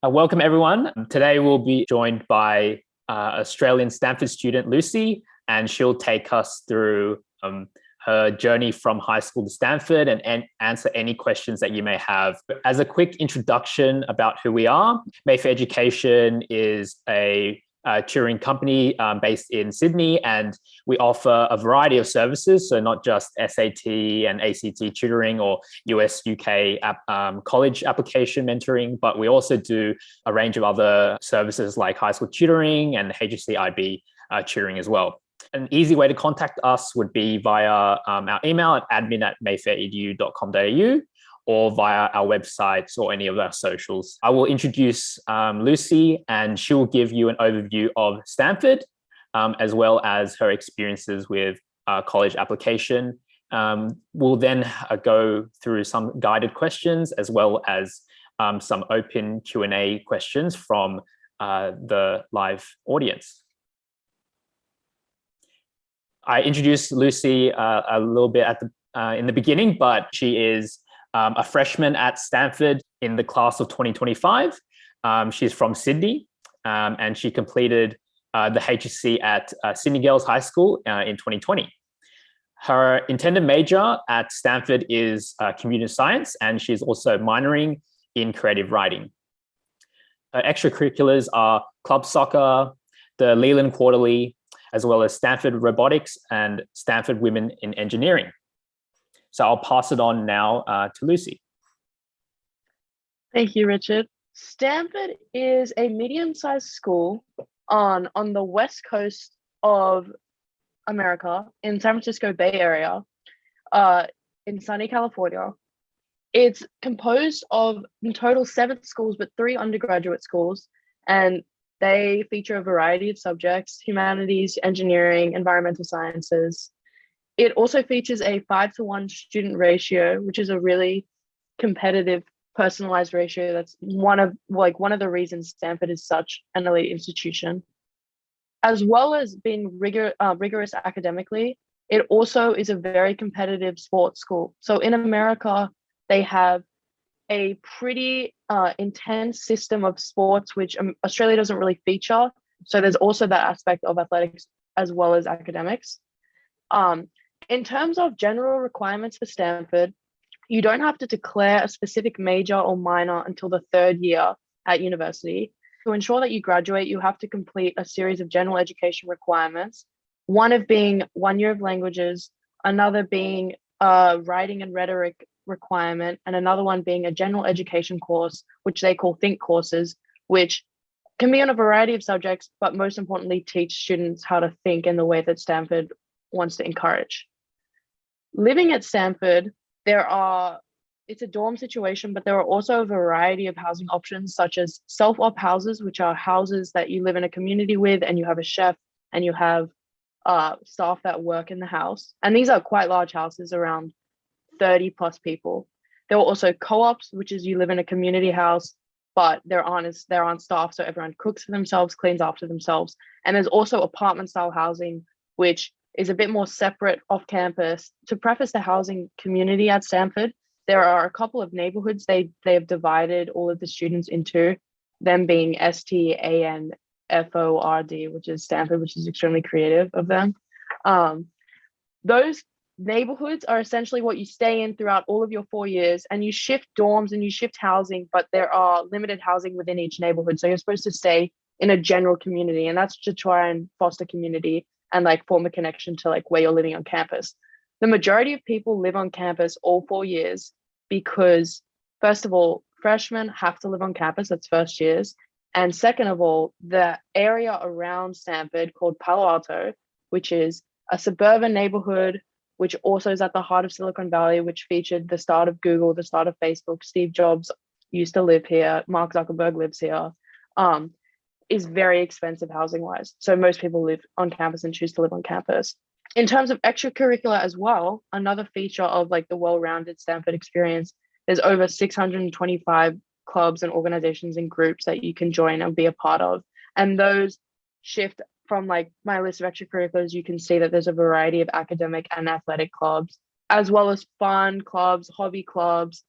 Welcome, everyone. Today, we'll be joined by Australian Stanford student Lucy, and she'll take us through her journey from high school to Stanford and answer any questions that you may have. As a quick introduction about who we are, Mayfair Education is a tutoring company based in Sydney, and we offer a variety of services. So not just SAT and ACT tutoring or US, UK college application mentoring, but we also do a range of other services like high school tutoring and HSC IB tutoring as well. An easy way to contact us would be via our email at admin@mayfairedu.com.au or via our websites or any of our socials. I will introduce Lucy, and she will give you an overview of Stanford, as well as her experiences with college application. We'll then go through some guided questions, as well as some open Q&A questions from the live audience. I introduced Lucy a little bit in the beginning, but she is a freshman at Stanford in the class of 2025. She's from Sydney, and she completed the HSC at Sydney Girls High School in 2020. Her intended major at Stanford is computer science, and she's also minoring in creative writing. Her extracurriculars are club soccer, the Leland Quarterly, as well as Stanford Robotics and Stanford Women in Engineering. So I'll pass it on now to Lucy. Thank you, Richard. Stanford is a medium-sized school on the west coast of America in San Francisco Bay Area, in sunny California. It's composed of in total 7 schools, but 3 undergraduate schools, and they feature a variety of subjects: humanities, engineering, environmental sciences. It also features a 5-to-1 student ratio, which is a really competitive, personalized ratio. That's one of the reasons Stanford is such an elite institution. As well as being rigorous academically, it also is a very competitive sports school. So in America, they have a pretty intense system of sports, which Australia doesn't really feature. So there's also that aspect of athletics as well as academics. In terms of general requirements for Stanford, you don't have to declare a specific major or minor until the 3rd year at university. To ensure that you graduate, you have to complete a series of general education requirements, one of being 1 year of languages, another being a writing and rhetoric requirement, and another one being a general education course, which they call Think courses, which can be on a variety of subjects, but most importantly, teach students how to think in the way that Stanford wants to encourage. Living at Stanford, it's a dorm situation, but there are also a variety of housing options, such as self-op houses, which are houses that you live in a community with, and you have a chef and you have staff that work in the house. And these are quite large houses, around 30 plus people. There are also co-ops, which is you live in a community house, but they're on staff, so everyone cooks for themselves, cleans after themselves. And there's also apartment style housing, which is a bit more separate off campus. To preface the housing community at Stanford, there are a couple of neighborhoods they have divided all of the students into, them being STANFORD, which is Stanford, which is extremely creative of them. Those neighborhoods are essentially what you stay in throughout all of your 4 years, and you shift dorms and you shift housing, but there are limited housing within each neighborhood. So you're supposed to stay in a general community, and that's to try and foster community and form a connection to where you're living on campus. The majority of people live on campus all 4 years because, first of all, freshmen have to live on campus, that's first years. And second of all, the area around Stanford called Palo Alto, which is a suburban neighborhood, which also is at the heart of Silicon Valley, which featured the start of Google, the start of Facebook. Steve Jobs used to live here. Mark Zuckerberg lives here. Is very expensive housing wise. So most people live on campus and choose to live on campus. In terms of extracurricular as well, another feature of the well-rounded Stanford experience, there's over 625 clubs and organizations and groups that you can join and be a part of. And those shift from my list of extracurriculars. You can see that there's a variety of academic and athletic clubs, as well as fun clubs, hobby clubs,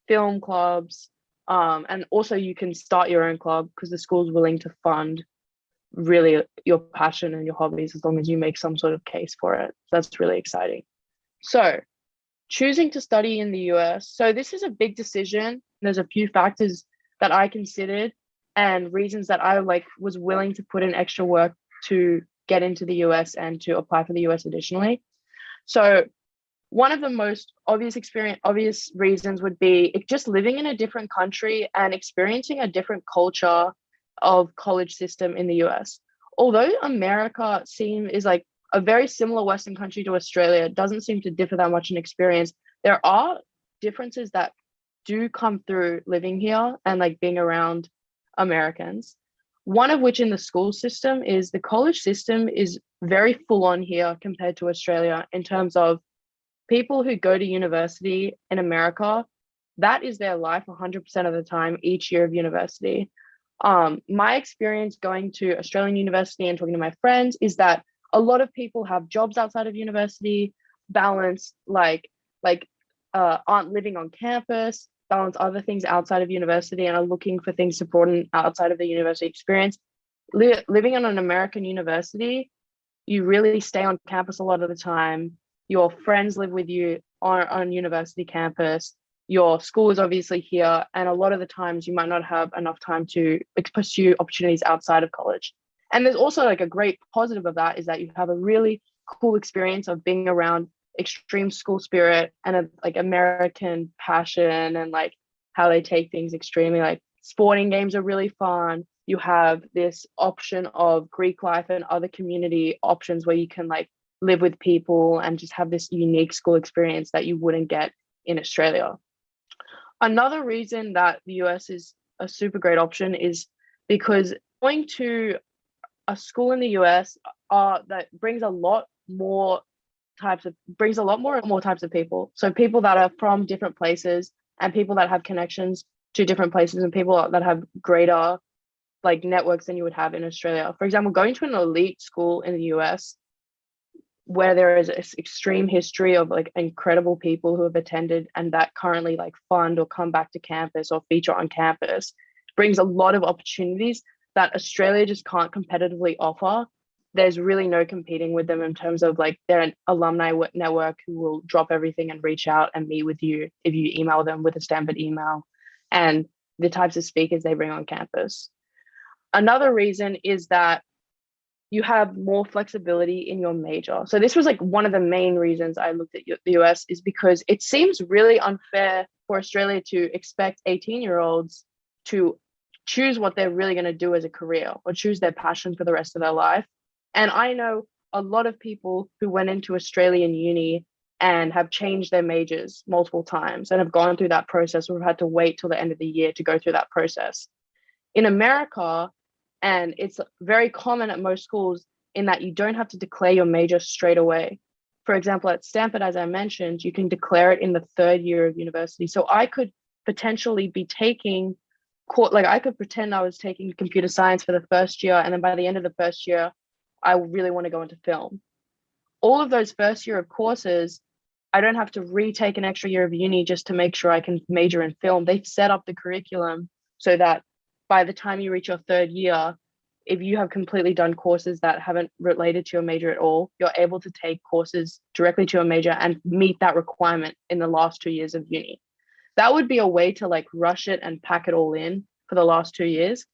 film clubs, And also you can start your own club because the school's willing to fund really your passion and your hobbies as long as you make some sort of case for it. So that's really exciting. So choosing to study in the US. So this is a big decision. There's a few factors that I considered and reasons that I was willing to put in extra work to get into the US and to apply for the US additionally. So one of the most obvious reasons would be just living in a different country and experiencing a different culture of college system in the US. Although America is like a very similar Western country to Australia, it doesn't seem to differ that much in experience. There are differences that do come through living here and like being around Americans. One of which in the school system is the college system is very full on here compared to Australia in terms of people who go to university in America, that is their life 100% of the time each year of university. My experience going to Australian university and talking to my friends is that a lot of people have jobs outside of university, balance aren't living on campus, balance other things outside of university, and are looking for things to broaden outside of the university experience. Living in an American university, you really stay on campus a lot of the time. Your friends live with you on university campus. Your school is obviously here, and a lot of the times you might not have enough time to pursue opportunities outside of college. And there's also like a great positive of that is that you have a really cool experience of being around extreme school spirit and like American passion and like how they take things extremely. Like sporting games are really fun. You have this option of Greek life and other community options where you can like live with people and just have this unique school experience that you wouldn't get in Australia. Another reason that the US is a super great option is because going to a school in the US that brings a lot more types of people. So people that are from different places and people that have connections to different places and people that have greater like networks than you would have in Australia. For example, going to an elite school in the US where there is this extreme history of like incredible people who have attended and that currently like fund or come back to campus or feature on campus brings a lot of opportunities that Australia just can't competitively offer. There's really no competing with them in terms of like their alumni network who will drop everything and reach out and meet with you if you email them with a Stanford email, and the types of speakers they bring on campus. Another reason is that you have more flexibility in your major. So this was like one of the main reasons I looked at the US is because it seems really unfair for Australia to expect 18-year-olds to choose what they're really going to do as a career or choose their passion for the rest of their life. And I know a lot of people who went into Australian uni and have changed their majors multiple times and have gone through that process or have had to wait till the end of the year to go through that process. In America, and it's very common at most schools in that you don't have to declare your major straight away. For example, at Stanford, as I mentioned, you can declare it in the third year of university. So I could potentially be taking, I could pretend I was taking computer science for the first year, and then by the end of the first year, I really want to go into film. All of those first year of courses, I don't have to retake an extra year of uni just to make sure I can major in film. They've set up the curriculum so that by the time you reach your third year, if you have completely done courses that haven't related to your major at all, you're able to take courses directly to your major and meet that requirement in the last 2 years of uni. That would be a way to like rush it and pack it all in for the last 2 years,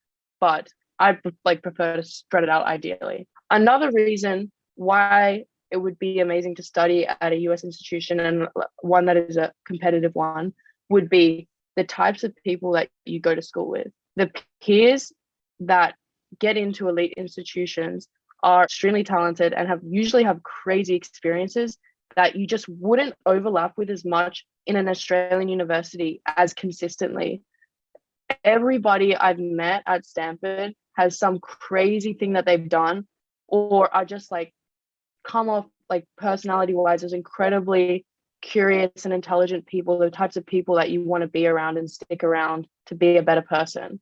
but I prefer to spread it out ideally. Another reason why it would be amazing to study at a US institution and one that is a competitive one would be the types of people that you go to school with. The peers that get into elite institutions are extremely talented and usually have crazy experiences that you just wouldn't overlap with as much in an Australian university as consistently. Everybody I've met at Stanford has some crazy thing that they've done or are just like come off like personality wise as incredibly curious and intelligent people, the types of people that you want to be around and stick around to be a better person.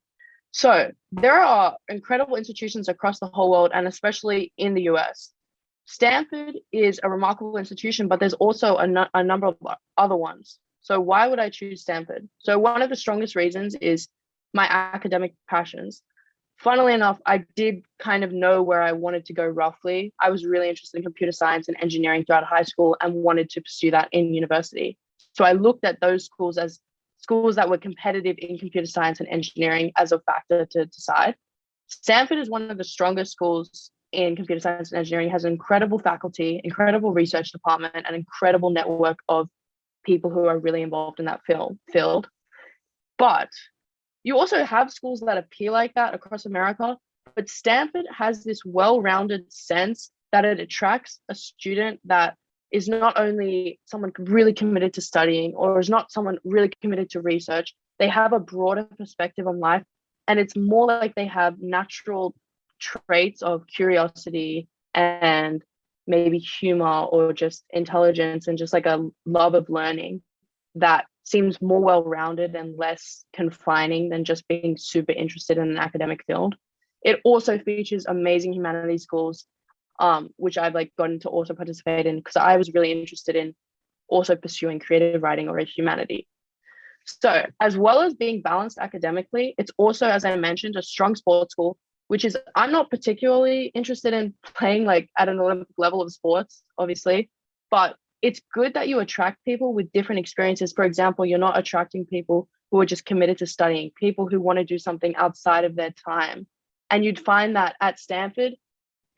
So there are incredible institutions across the whole world and especially in the US. Stanford is a remarkable institution, but there's also a number of other ones. So why would I choose Stanford? So one of the strongest reasons is my academic passions. Funnily enough, I did kind of know where I wanted to go roughly. I was really interested in computer science and engineering throughout high school and wanted to pursue that in university. So I looked at those schools as schools that were competitive in computer science and engineering as a factor to decide. Stanford is one of the strongest schools in computer science and engineering, has an incredible faculty, incredible research department, and incredible network of people who are really involved in that field. But you also have schools that appear like that across America, but Stanford has this well-rounded sense that it attracts a student that is not only someone really committed to studying or is not someone really committed to research. They have a broader perspective on life, and it's more like they have natural traits of curiosity and maybe humor or just intelligence and just like a love of learning that seems more well-rounded and less confining than just being super interested in an academic field. It also features amazing humanities schools, which I've like gotten to also participate in because I was really interested in also pursuing creative writing or a humanity. So as well as being balanced academically, it's also, as I mentioned, a strong sports school, which is, I'm not particularly interested in playing like at an Olympic level of sports, obviously, but it's good that you attract people with different experiences. For example, you're not attracting people who are just committed to studying, people who want to do something outside of their time. And you'd find that at Stanford,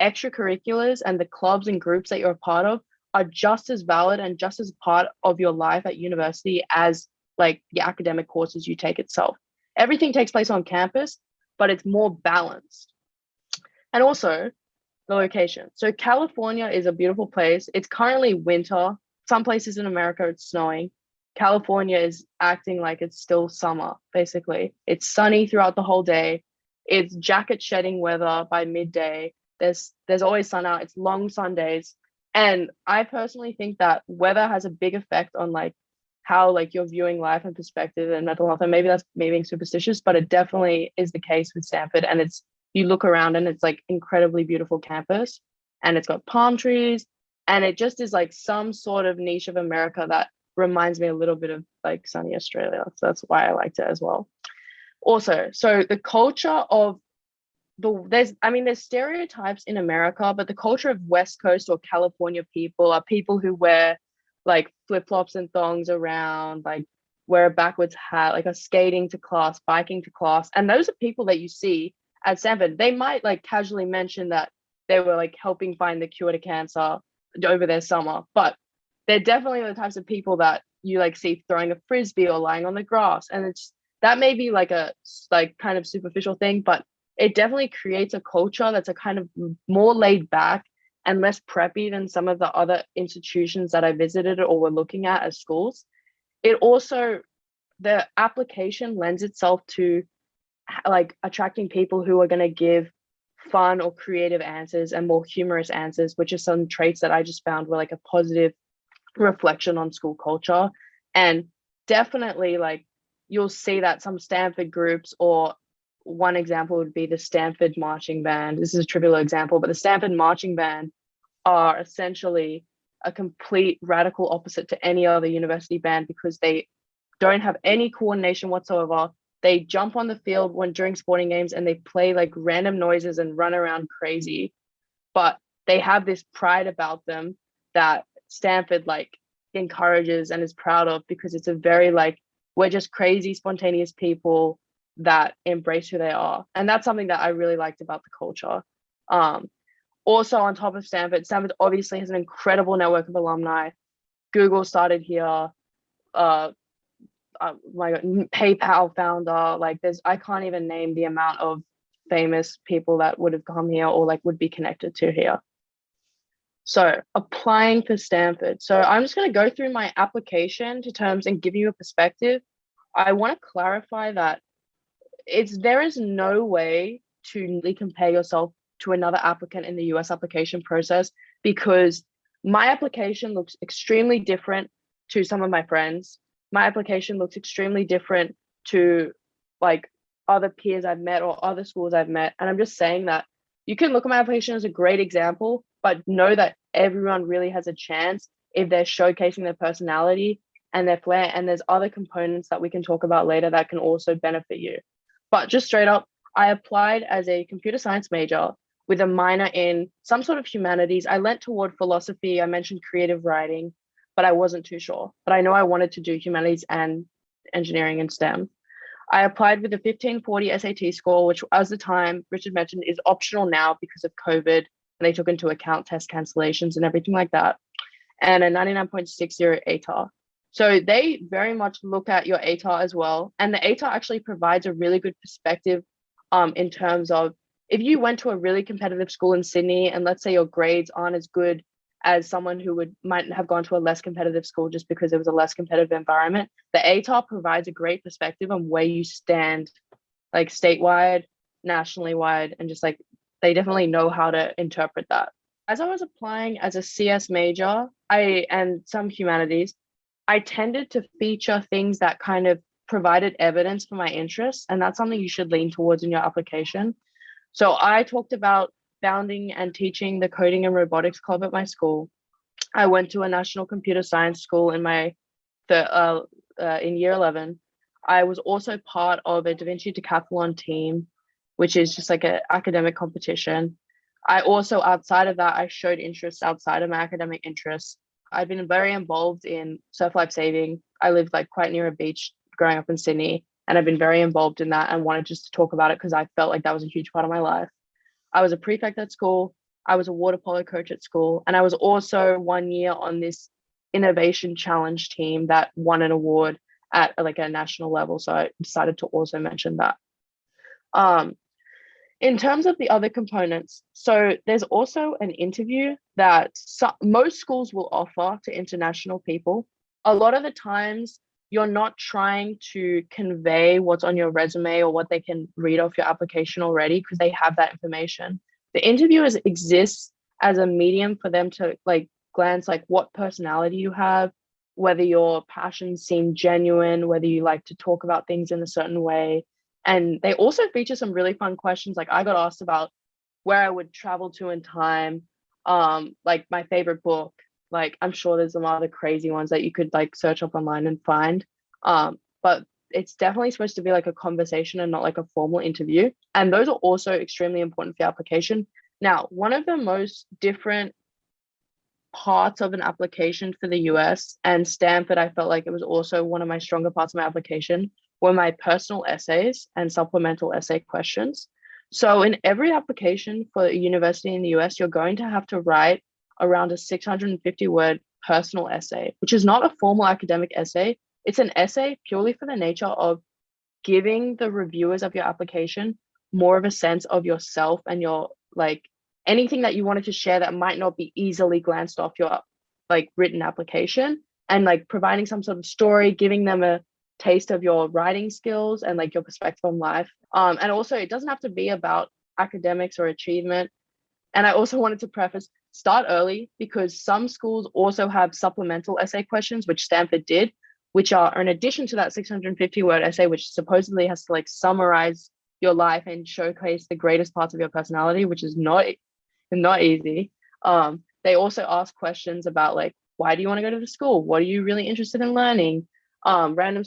extracurriculars and the clubs and groups that you're a part of are just as valid and just as part of your life at university as like the academic courses you take itself. Everything takes place on campus, but it's more balanced. And also the location. So California is a beautiful place. It's currently winter. Some places in America it's snowing. California is acting like it's still summer, basically. It's sunny throughout the whole day. It's jacket shedding weather by midday. There's always sun out. It's long Sundays. And I personally think that weather has a big effect on like how like you're viewing life and perspective and mental health. And maybe that's me being superstitious, but it definitely is the case with Stanford. And it's, you look around and it's like incredibly beautiful campus and it's got palm trees and it just is like some sort of niche of America that reminds me a little bit of like sunny Australia. So that's why I liked it as well. Also, so the culture of there's stereotypes in America, but the culture of West Coast or California people are people who wear like flip-flops and thongs around, like wear a backwards hat, like are skating to class, biking to class. And those are people that you see at Stanford. They might like casually mention that they were like helping find the cure to cancer over their summer, but they're definitely the types of people that you like see throwing a frisbee or lying on the grass. And it's that may be like a like kind of superficial thing, but it definitely creates a culture that's a kind of more laid back and less preppy than some of the other institutions that I visited or were looking at as schools. It also, the application lends itself to like attracting people who are going to give fun or creative answers and more humorous answers, which are some traits that I just found were like a positive reflection on school culture. And definitely like you'll see that some Stanford groups, or one example would be the Stanford marching band. This is a trivial example, but the Stanford marching band are essentially a complete radical opposite to any other university band because they don't have any coordination whatsoever. They jump on the field when during sporting games and they play like random noises and run around crazy, but they have this pride about them that Stanford like encourages and is proud of because it's a very like, we're just crazy, spontaneous people that embrace who they are. And that's something that I really liked about the culture. Also on top of Stanford, Stanford obviously has an incredible network of alumni. Google started here. My God, PayPal founder, like I can't even name the amount of famous people that would have come here or like would be connected to here. So applying for Stanford. So I'm just going to go through my application to terms and give you a perspective. I want to clarify that there is no way to really compare yourself to another applicant in the US application process because my application looks extremely different to some of my friends. My application looks extremely different to like other peers I've met or other schools I've met. And I'm just saying that you can look at my application as a great example, but know that everyone really has a chance if they're showcasing their personality and their flair. And there's other components that we can talk about later that can also benefit you. But just straight up, I applied as a computer science major with a minor in some sort of humanities. I leant toward philosophy. I mentioned creative writing, but I wasn't too sure. But I know I wanted to do humanities and engineering and STEM. I applied with a 1540 SAT score, which as the time Richard mentioned is optional now because of COVID. And they took into account test cancellations and everything like that. And a 99.60 ATAR. So they very much look at your ATAR as well. And the ATAR actually provides a really good perspective in terms of if you went to a really competitive school in Sydney and let's say your grades aren't as good as someone who might have gone to a less competitive school just because it was a less competitive environment, the ATAR provides a great perspective on where you stand, like statewide, nationally wide, and just like they definitely know how to interpret that. As I was applying as a CS major, and some humanities, I tended to feature things that kind of provided evidence for my interests, and that's something you should lean towards in your application. So I talked about founding and teaching the coding and robotics club at my school. I went to a national computer science school in in year 11. I was also part of a Da Vinci Decathlon team, which is just like an academic competition. I also, outside of that, I showed interests outside of my academic interests. I've been very involved in surf life saving. I lived like quite near a beach growing up in Sydney, and I've been very involved in that and wanted just to talk about it because I felt like that was a huge part of my life. I was a prefect at school. I was a water polo coach at school. And I was also 1 year on this innovation challenge team that won an award at like a national level. So I decided to also mention that. In terms of the other components, so there's also an interview that most schools will offer to international people. A lot of the times, you're not trying to convey what's on your resume or what they can read off your application already because they have that information. The interviewers exists as a medium for them to like glance like what personality you have, whether your passions seem genuine, whether you like to talk about things in a certain way. And they also feature some really fun questions. Like I got asked about where I would travel to in time, like my favorite book. Like I'm sure there's some other crazy ones that you could like search up online and find. But it's definitely supposed to be like a conversation and not like a formal interview. And those are also extremely important for your application. Now, one of the most different parts of an application for the US and Stanford, I felt like it was also one of my stronger parts of my application were my personal essays and supplemental essay questions. So in every application for a university in the US, you're going to have to write around a 650 word personal essay, which is not a formal academic essay. It's an essay purely for the nature of giving the reviewers of your application more of a sense of yourself and your like anything that you wanted to share that might not be easily glanced off your like written application, and like providing some sort of story, giving them a taste of your writing skills and like your perspective on life. And also it doesn't have to be about academics or achievement. And I also wanted to preface, start early because some schools also have supplemental essay questions, which Stanford did, which are in addition to that 650 word essay, which supposedly has to like summarize your life and showcase the greatest parts of your personality, which is not easy. They also ask questions about like, why do you want to go to the school? What are you really interested in learning? Random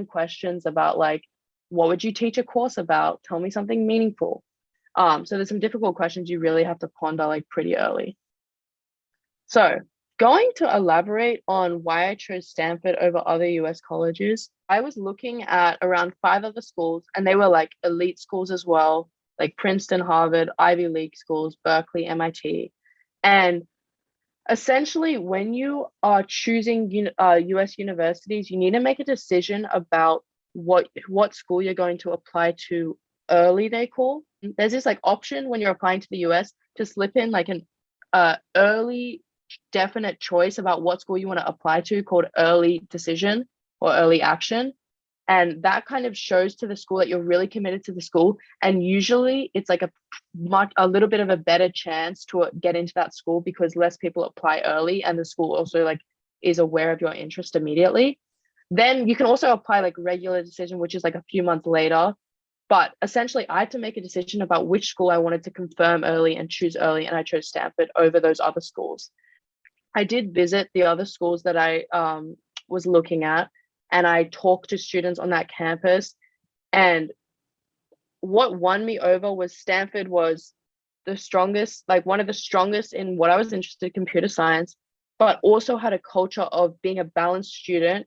questions about like, what would you teach a course about? Tell me something meaningful. So there's some difficult questions you really have to ponder like pretty early. So going to elaborate on why I chose Stanford over other US colleges, I was looking at around 5 other schools and they were like elite schools as well, like Princeton, Harvard, Ivy League schools, Berkeley, MIT. And essentially, when you are choosing US universities, you need to make a decision about what school you're going to apply to early, they call. There's this like option when you're applying to the US to slip in like an early definite choice about what school you want to apply to called early decision or early action. And that kind of shows to the school that you're really committed to the school. And usually it's like a little bit of a better chance to get into that school because less people apply early and the school also like is aware of your interest immediately. Then you can also apply like regular decision, which is like a few months later. But essentially I had to make a decision about which school I wanted to confirm early and choose early. And I chose Stanford over those other schools. I did visit the other schools that I was looking at, and I talked to students on that campus. And what won me over was Stanford was the strongest, like one of the strongest in what I was interested in, computer science, but also had a culture of being a balanced student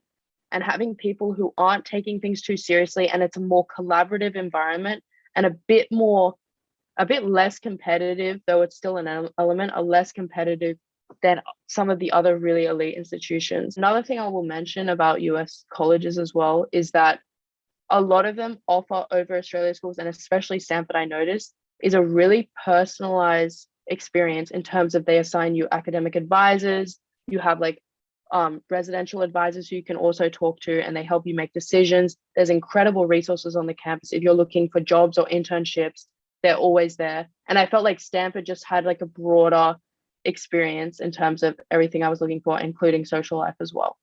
and having people who aren't taking things too seriously. And it's a more collaborative environment and a bit less competitive, though it's still an element, a less competitive than some of the other really elite institutions. Another thing I will mention about US colleges as well is that a lot of them offer over Australia schools, and especially Stanford, I noticed, is a really personalized experience in terms of they assign you academic advisors, you have like residential advisors who you can also talk to, and they help you make decisions. There's incredible resources on the campus. If you're looking for jobs or internships, they're always there. And I felt like Stanford just had like a broader experience in terms of everything I was looking for, including social life as well.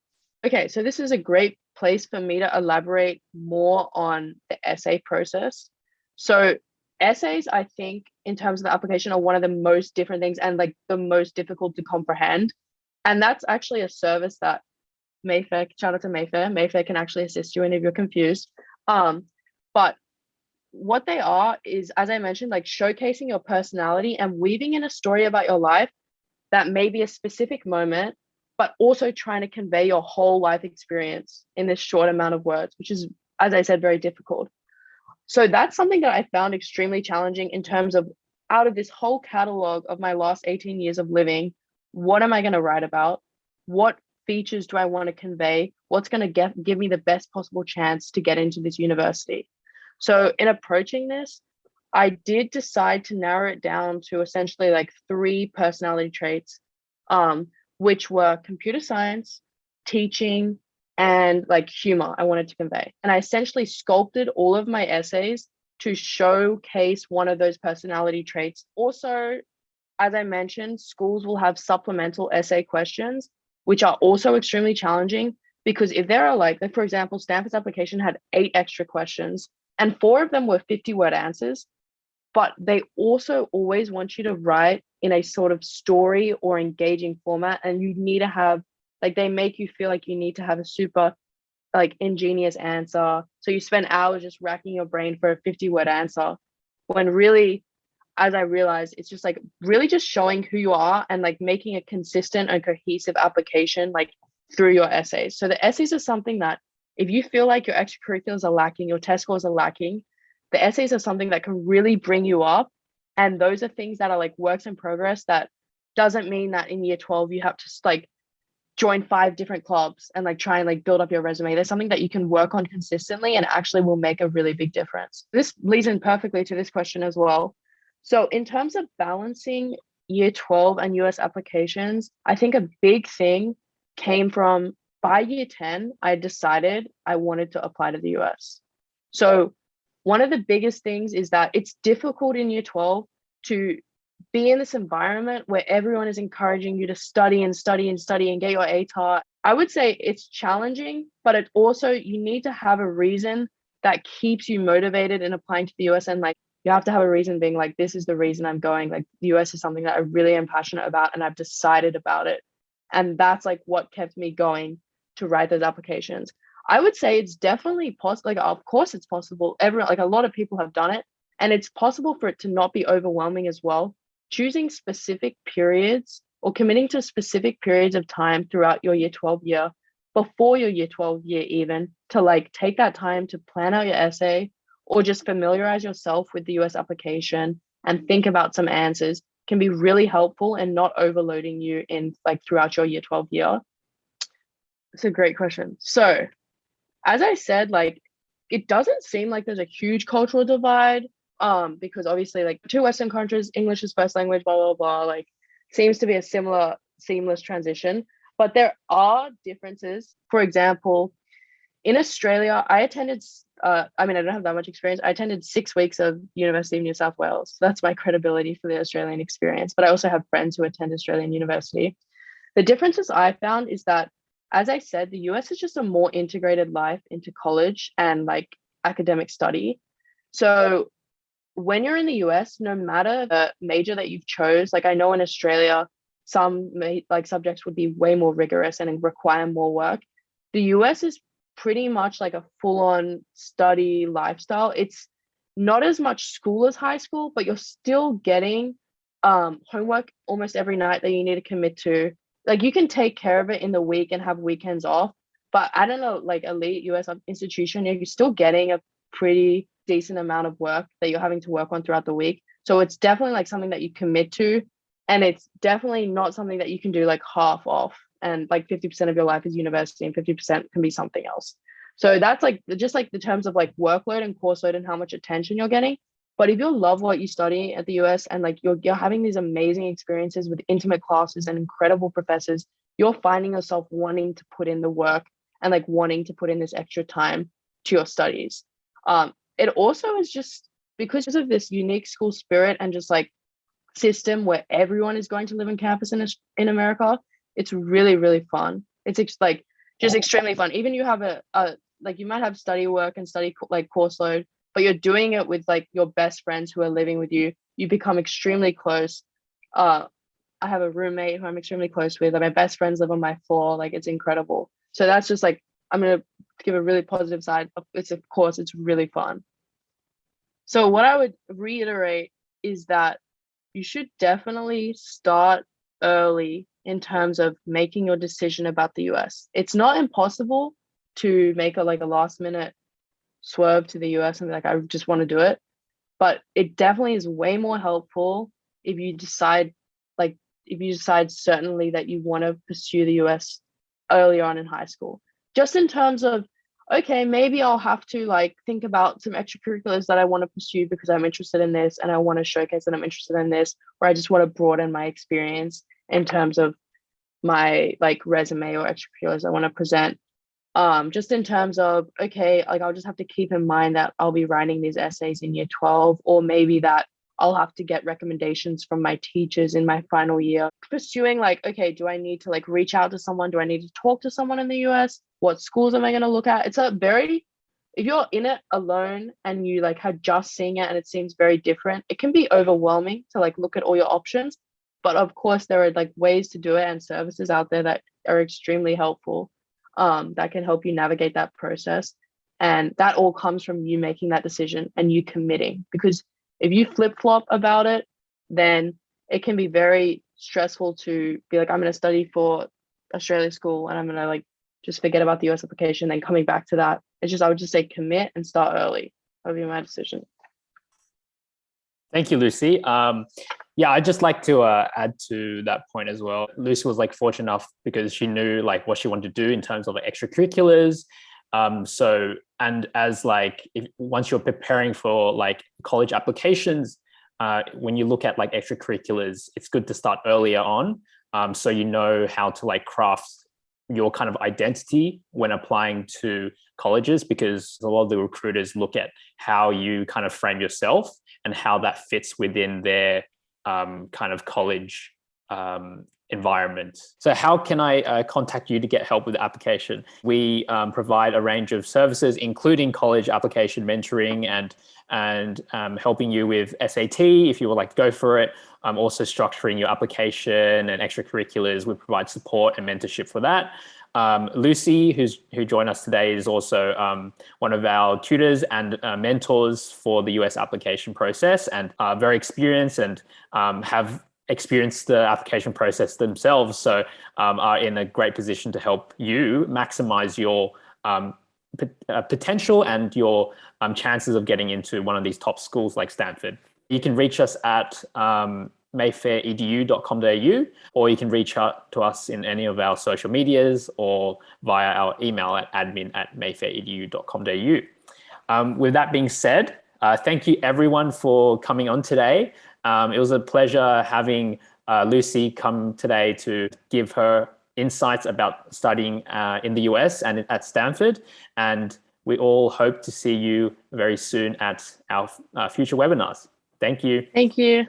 Okay, so this is a great place for me to elaborate more on the essay process. So essays, I think, in terms of the application, are one of the most different things and like the most difficult to comprehend. And that's actually a service that Mayfair, shout out to Mayfair. Mayfair can actually assist you in if you're confused. But what they are is, as I mentioned, like showcasing your personality and weaving in a story about your life that may be a specific moment, but also trying to convey your whole life experience in this short amount of words, which is, as I said, very difficult. So that's something that I found extremely challenging in terms of, out of this whole catalog of my last 18 years of living, what am I going to write about? What features do I want to convey? What's going to give me the best possible chance to get into this university? So in approaching this, I did decide to narrow it down to essentially like 3 personality traits, which were computer science, teaching, and like humor I wanted to convey. And I essentially sculpted all of my essays to showcase one of those personality traits. Also, as I mentioned, schools will have supplemental essay questions, which are also extremely challenging, because if there are like for example, Stanford's application had 8 extra questions and 4 of them were 50-word answers, but they also always want you to write in a sort of story or engaging format. And you need to have, like, they make you feel like you need to have a super like ingenious answer. So you spend hours just racking your brain for a 50-word answer, when really, as I realized, it's just like really just showing who you are and like making a consistent and cohesive application like through your essays. So the essays are something that if you feel like your extracurriculars are lacking, your test scores are lacking, the essays are something that can really bring you up. And those are things that are like works in progress. That doesn't mean that in year 12 you have to like join 5 different clubs and like try and like build up your resume. There's something that you can work on consistently and actually will make a really big difference. This leads in perfectly to this question as well. So in terms of balancing year 12 and US applications, I think a big thing came from, by year 10, I decided I wanted to apply to the US. So one of the biggest things is that it's difficult in year 12 to be in this environment where everyone is encouraging you to study and study and study and get your ATAR. I would say it's challenging, but it also, you need to have a reason that keeps you motivated in applying to the US. And like, you have to have a reason being like, this is the reason I'm going. Like the US is something that I really am passionate about and I've decided about it. And that's like what kept me going to write those applications. I would say it's definitely possible. Like, of course it's possible. Everyone, like a lot of people have done it, and it's possible for it to not be overwhelming as well. Choosing specific periods or committing to specific periods of time throughout your year 12 year, before your year 12 year even, to like take that time to plan out your essay or just familiarize yourself with the US application and think about some answers, can be really helpful and not overloading you in like throughout your year 12 year. It's a great question. So as I said, like, it doesn't seem like there's a huge cultural divide, because obviously like 2 Western countries, English is first language, blah, blah, blah, like seems to be a similar seamless transition, but there are differences. For example, in Australia, I attended, I don't have that much experience. I attended 6 weeks of University of New South Wales. So that's my credibility for the Australian experience, but I also have friends who attend Australian university. The differences I found is that, as I said, the US is just a more integrated life into college and like academic study. So when you're in the US, no matter the major that you've chose, like I know in Australia, some like subjects would be way more rigorous and require more work. the US is pretty much like a full-on study lifestyle. It's not as much school as high school, but you're still getting homework almost every night that you need to commit to. Like you can take care of it in the week and have weekends off, but I don't know, like elite US institution, you're still getting a pretty decent amount of work that you're having to work on throughout the week. So it's definitely like something that you commit to, and it's definitely not something that you can do like half off, and like 50% of your life is university and 50% can be something else. So that's like just like the terms of like workload and course load and how much attention you're getting. But if you love what you study at the US and like you're having these amazing experiences with intimate classes and incredible professors, you're finding yourself wanting to put in the work and like wanting to put in this extra time to your studies. It also is just because of this unique school spirit and just like system where everyone is going to live on campus in America. It's really, really fun. It's like just extremely fun. Even you have a like you might have study work and study like course load, but you're doing it with like your best friends who are living with you. You become extremely close. I have a roommate who I'm extremely close with. Like my best friends live on my floor. Like it's incredible. So that's just like, I'm gonna give a really positive side. It's of course it's really fun. So what I would reiterate is that you should definitely start early in terms of making your decision about the US. It's not impossible to make a like a last minute swerve to the US and be like, I just want to do it. But it definitely is way more helpful if you decide certainly that you want to pursue the US early on in high school. Just in terms of, okay, maybe I'll have to like think about some extracurriculars that I want to pursue because I'm interested in this and I want to showcase that I'm interested in this, or I just want to broaden my experience in terms of my like resume or extracurriculars I want to present. Just in terms of, okay, like I'll just have to keep in mind that I'll be writing these essays in year 12, or maybe that I'll have to get recommendations from my teachers in my final year. Pursuing like, okay, do I need to like reach out to someone? Do I need to talk to someone in the US? What schools am I going to look at? It's a very, if you're in it alone and you like had just seen it and it seems very different, it can be overwhelming to like look at all your options. But of course, there are like ways to do it and services out there that are extremely helpful, that can help you navigate that process. And that all comes from you making that decision and you committing. Because if you flip flop about it, then it can be very stressful to be like, I'm going to study for Australia school and I'm going to like just forget about the US application. Then coming back to that, it's just, I would just say commit and start early. That would be my decision. Thank you, Lucy. Yeah, I'd just like to add to that point as well. Lucy was like fortunate enough because she knew like what she wanted to do in terms of like, extracurriculars. So, and as like, once you're preparing for like college applications, when you look at like extracurriculars, it's good to start earlier on. So you know how to like craft your kind of identity when applying to colleges, because a lot of the recruiters look at how you kind of frame yourself and how that fits within their kind of college environment. So how can I contact you to get help with the application? We provide a range of services, including college application mentoring and helping you with SAT if you would like to go for it. Also structuring your application and extracurriculars. We provide support and mentorship for that. Lucy, who joined us today, is also one of our tutors and mentors for the US application process, and very experienced and have experienced the application process themselves. So are in a great position to help you maximize your potential and your chances of getting into one of these top schools like Stanford. You can reach us at mayfairedu.com.au, or you can reach out to us in any of our social medias or via our email at admin@mayfairedu.com.au. With that being said, thank you everyone for coming on today. It was a pleasure having Lucy come today to give her insights about studying in the US and at Stanford. And we all hope to see you very soon at our future webinars. Thank you. Thank you.